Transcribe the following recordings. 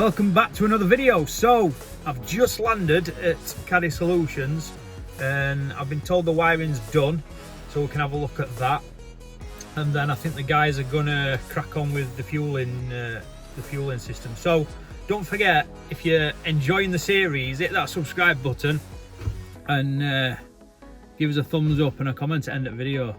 welcome back to another video. So I've just landed at Caddy Solutions and I've been told the wiring's done, so we can have a look at that, and then I think the guys are gonna crack on with the fueling system. So don't forget, if you're enjoying the series, hit that subscribe button and give us a thumbs up and a comment to end the video,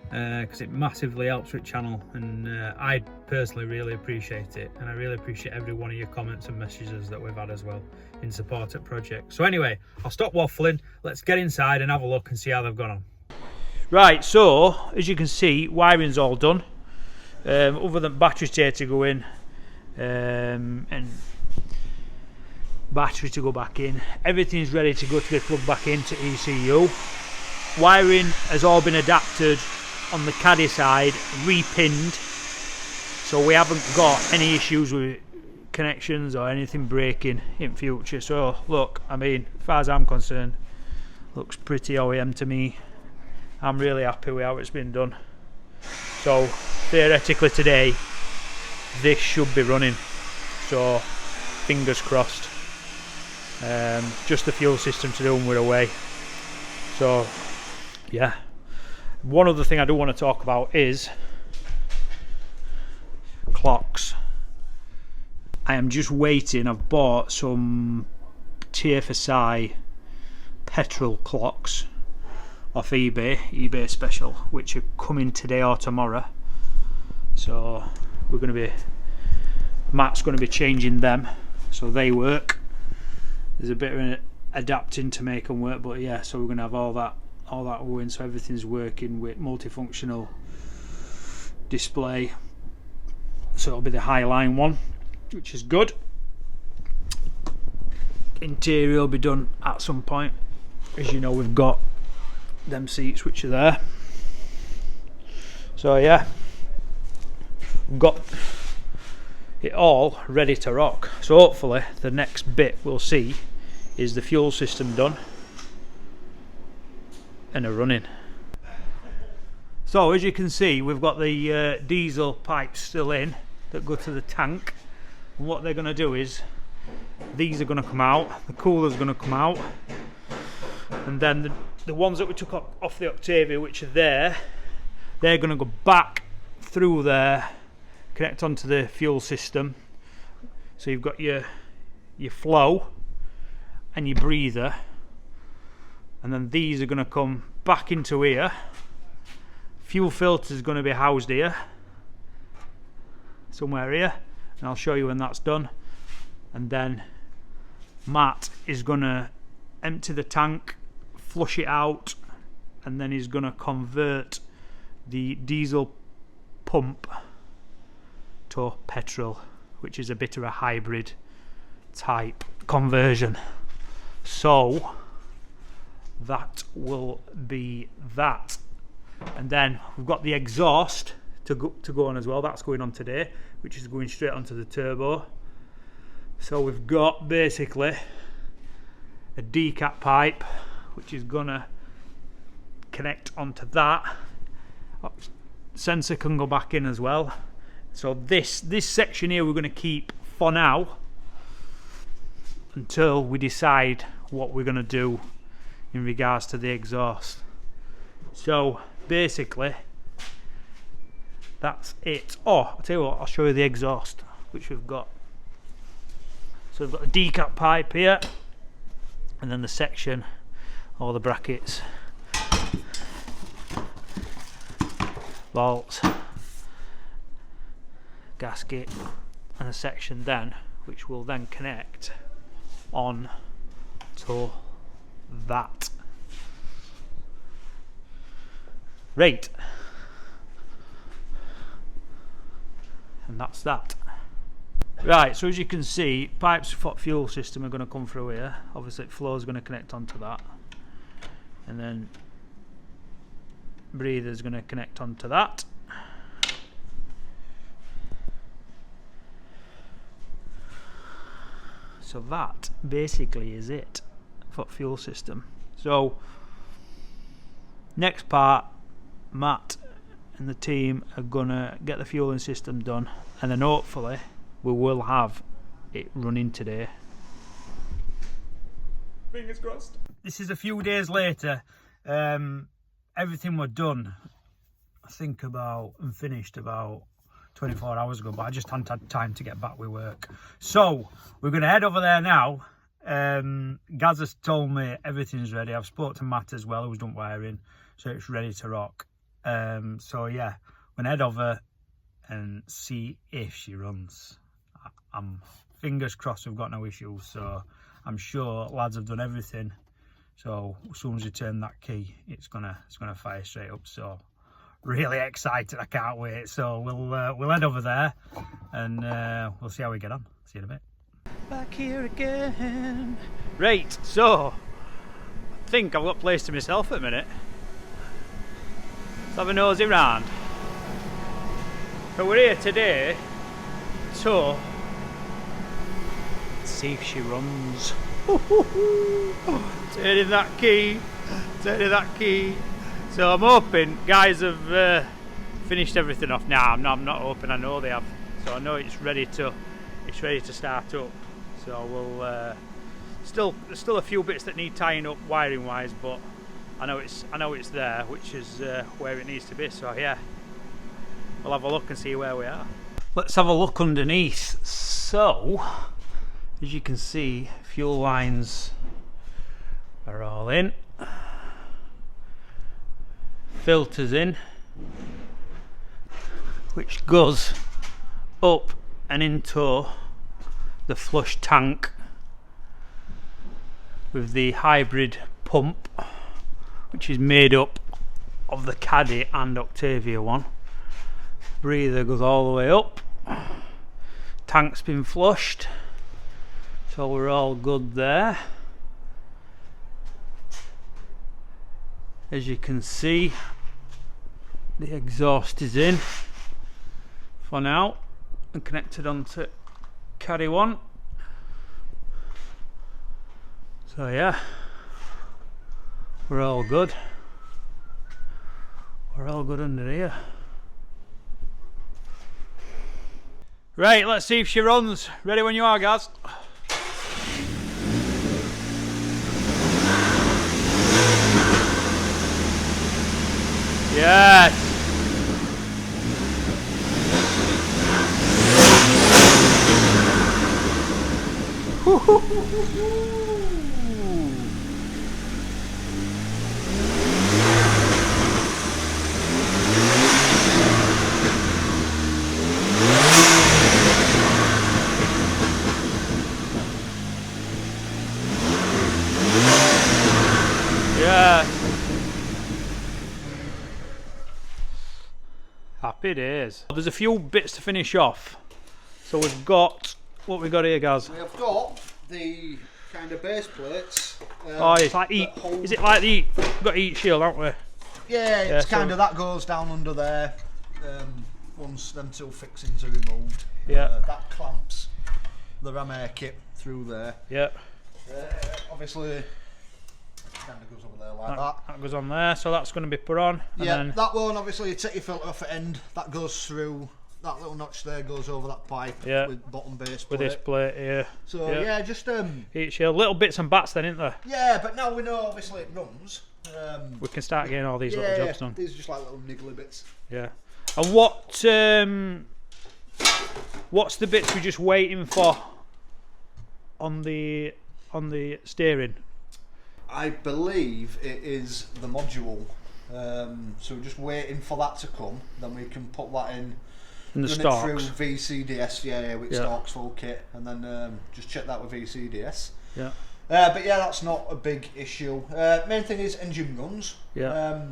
because it massively helps with the channel, and I personally really appreciate it, and I really appreciate every one of your comments and messages that we've had as well in support at project. So anyway, I'll stop waffling, let's get inside and have a look and see how they've gone on. Right, so as you can see, wiring's all done, other than batteries here to go in and battery to go back in. Everything's ready to go to be plugged back into ECU. Wiring has all been adapted on the Caddy side, repinned, so we haven't got any issues with connections or anything breaking in future. So look, I mean, as far as I'm concerned, looks pretty OEM to me. I'm really happy with how it's been done. So theoretically today this should be running, so fingers crossed. Just the fuel system to do when we're away. So yeah, one other thing I do want to talk about is clocks. I am just waiting. I've bought some Tfsi Petrol clocks off eBay special, which are coming today or tomorrow. So we're going to be, Matt's going to be changing them so they work. There's a bit of an adapting to make them work, but yeah, so we're going to have all that going, so everything's working with multifunctional display. So it'll be the Highline one, which is good. Interior will be done at some point. As you know, we've got them seats which are there. So yeah, we've got it all ready to rock. So hopefully the next bit we'll see is the fuel system done and a running. So as you can see, we've got the diesel pipes still in that go to the tank, and what they're going to do is these are going to come out, the cooler's going to come out, and then the ones that we took off the Octavia, which are there, they're going to go back through there, connect onto the fuel system. So you've got your flow and your breather, and then these are going to come back into here. Fuel filter is going to be housed here, somewhere here, and I'll show you when that's done. And then Matt is going to empty the tank, flush it out, and then he's going to convert the diesel pump to petrol, which is a bit of a hybrid type conversion. So that will be that, and then we've got the exhaust to go on as well. That's going on today, which is going straight onto the turbo. So we've got basically a decat pipe which is gonna connect onto that. Sensor can go back in as well. So this section here we're going to keep for now until we decide what we're going to do in regards to the exhaust. So basically that's it. Oh, I'll tell you what, I'll show you the exhaust which we've got. So we've got a decat pipe here, and then the section, all the brackets, bolts, gasket, and a section then which will then connect on to that. Right, and that's that. Right, so as you can see, pipes for fuel system are going to come through here. Obviously flow is going to connect onto that, and then breather is going to connect onto that. So that basically is it for fuel system. So next part, Matt and the team are gonna get the fueling system done, and then hopefully we will have it running today. Fingers crossed. This is a few days later. Everything was done, I think, about and finished about 24 hours ago, but I just hadn't had time to get back with work. So we're going to head over there now. Gaz has told me everything's ready. I've spoke to Matt as well, who's done wiring, so it's ready to rock. So yeah, we're going to head over and see if she runs. I'm fingers crossed we've got no issues, so I'm sure lads have done everything. So as soon as you turn that key, it's gonna fire straight up. So really excited, I can't wait. So we'll head over there and we'll see how we get on. See you in a bit. Back here again. Right, so I think I've got a place to myself at the minute. Let's have a nosy round. So we're here today to see if she runs. Turning that key, turning that key. So I'm hoping guys have finished everything off. Now I'm not hoping, I know they have. So I know it's ready to start up. So we'll there's still a few bits that need tying up wiring wise, but I know it's there, which is where it needs to be. So yeah, we'll have a look and see where we are. Let's have a look underneath. So as you can see, fuel lines are all in, filters in, which goes up and into the flush tank with the hybrid pump, which is made up of the Caddy and Octavia one. Breather goes all the way up, tank's been flushed, so we're all good there. As you can see, the exhaust is in for now and connected onto Caddy one. So yeah, we're all good. We're all good under here. Right, let's see if she runs. Ready when you are, guys. Yes. Yeah. Happy days. There's a few bits to finish off. So we've got what we got here, guys. We have got the kind of base plates. Oh, it's like heat. Is it like the we've got heat shield, haven't we? Yeah, it's kind of that goes down under there. Once them two fixings are removed, that clamps the ram air kit through there. Yeah. Obviously, kind of goes over there like that. That goes on there, so that's going to be put on. And Yeah, then that one, obviously you take your filter off at end, that goes through, that little notch there goes over that pipe with bottom base plate. With this plate here. So yeah, just heat shield, little bits and bats then, isn't there? Yeah, but now we know obviously it runs. We can start getting all these little jobs done. These are just like little niggly bits. Yeah. And what's the bits we're just waiting for on the steering? I believe it is the module. So we're just waiting for that to come. Then we can put that in the stocks. Through VCDS, with stocks full kit, and then just check that with VCDS. Yeah. But yeah, that's not a big issue. Main thing is engine guns. Yeah.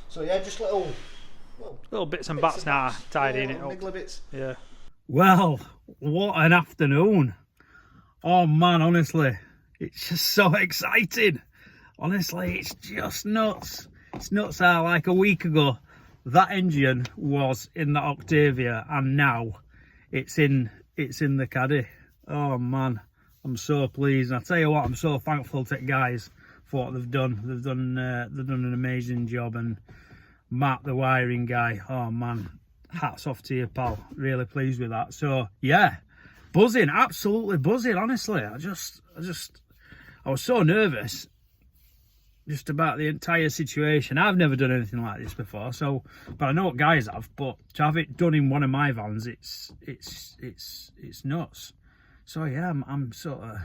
So yeah, just little bits and bats now, tidying it up. Niggly bits. Yeah. Well, what an afternoon! Oh man, honestly, it's just so exciting. Honestly, it's just nuts. It's nuts how like a week ago that engine was in the Octavia and now it's in the Caddy. Oh man, I'm so pleased. And I tell you what, I'm so thankful to the guys for what they've done. They've done an amazing job, and Matt, the wiring guy, oh man, hats off to you, pal. Really pleased with that. So yeah, buzzing, absolutely buzzing. Honestly, I was so nervous just about the entire situation. I've never done anything like this before, so, but I know what guys have. But to have it done in one of my vans, it's nuts. So yeah, I'm sort of,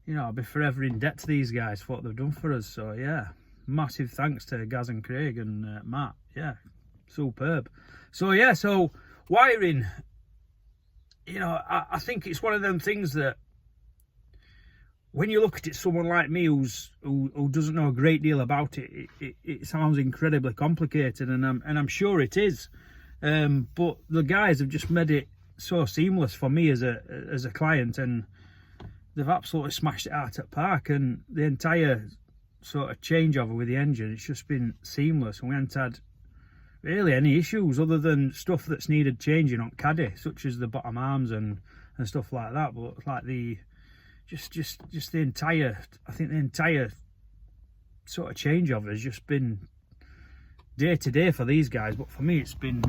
you know, I'll be forever in debt to these guys for what they've done for us. So yeah, massive thanks to Gaz and Craig and Matt. Yeah, superb. So yeah, so wiring, you know, I think it's one of them things that when you look at it, someone like me who doesn't know a great deal about it, it sounds incredibly complicated, and I'm sure it is. But the guys have just made it so seamless for me as a client, and they've absolutely smashed it out at park. And the entire sort of changeover with the engine, it's just been seamless, and we haven't had really any issues other than stuff that's needed changing on Caddy, such as the bottom arms and stuff like that. But like the just the entire, I think the entire sort of changeover has just been day to day for these guys, but for me it's been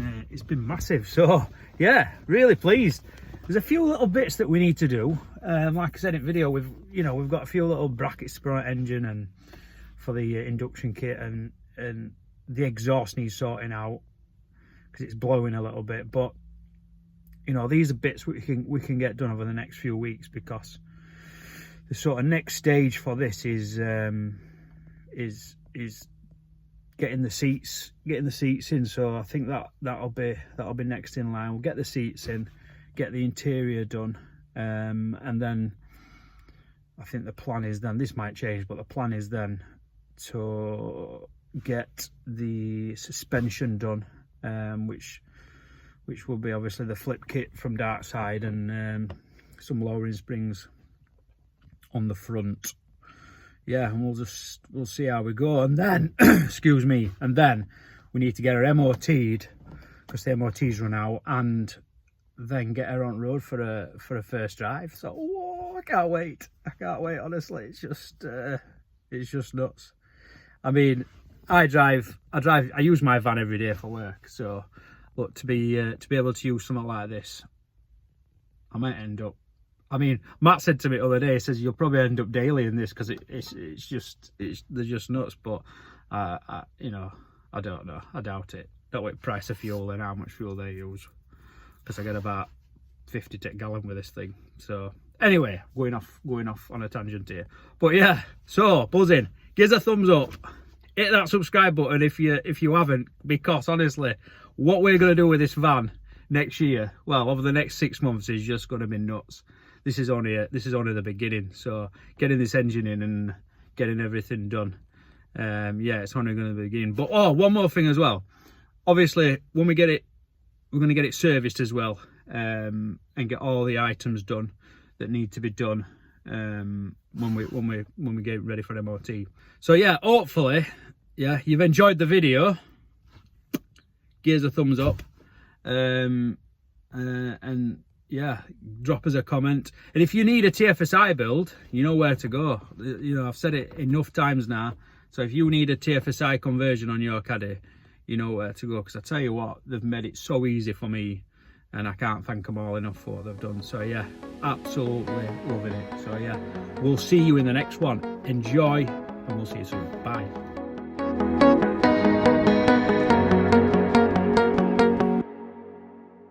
massive. So yeah, really pleased. There's a few little bits that we need to do. Like I said in video, we've got a few little brackets to put on engine and for the induction kit, and the exhaust needs sorting out because it's blowing a little bit. But you know, these are bits we can get done over the next few weeks, because the sort of next stage for this is getting the seats in. So I think that'll be next in line. We'll get the seats in, get the interior done, and then I think the plan is then, this might change, but the plan is then to get the suspension done, which will be obviously the flip kit from Dark Side, and some lowering springs on the front. Yeah, and we'll see how we go, and then excuse me, and then we need to get her MOT'd, because the MOT's run out, and then get her on road for a first drive. So whoa, I can't wait, honestly. It's just nuts. I mean, I use my van every day for work, so look, to be able to use something like this, I might end up, I mean, Matt said to me the other day, he says you'll probably end up daily in this, because they're just nuts. But you know, I don't know, I doubt it. Don't what price of fuel and how much fuel they use, because I get about 50 gallon with this thing. So anyway, going off on a tangent here. But yeah, so buzzing. Give us a thumbs up, hit that subscribe button if you haven't, because honestly, what we're going to do with this van next year, well, over the next 6 months, is just going to be nuts. This is only the beginning. So getting this engine in and getting everything done, yeah, it's only going to begin. But one more thing as well. Obviously, when we get it, we're going to get it serviced as well, and get all the items done that need to be done when we get ready for MOT. So yeah, hopefully, yeah, you've enjoyed the video. Give us a thumbs up, and yeah, drop us a comment. And if you need a TFSI build, you know where to go. You know, I've said it enough times now. So if you need a TFSI conversion on your Caddy, you know where to go, because I tell you what, they've made it so easy for me, and I can't thank them all enough for what they've done. So yeah, absolutely loving it. So yeah, we'll see you in the next one. Enjoy, and we'll see you soon. Bye.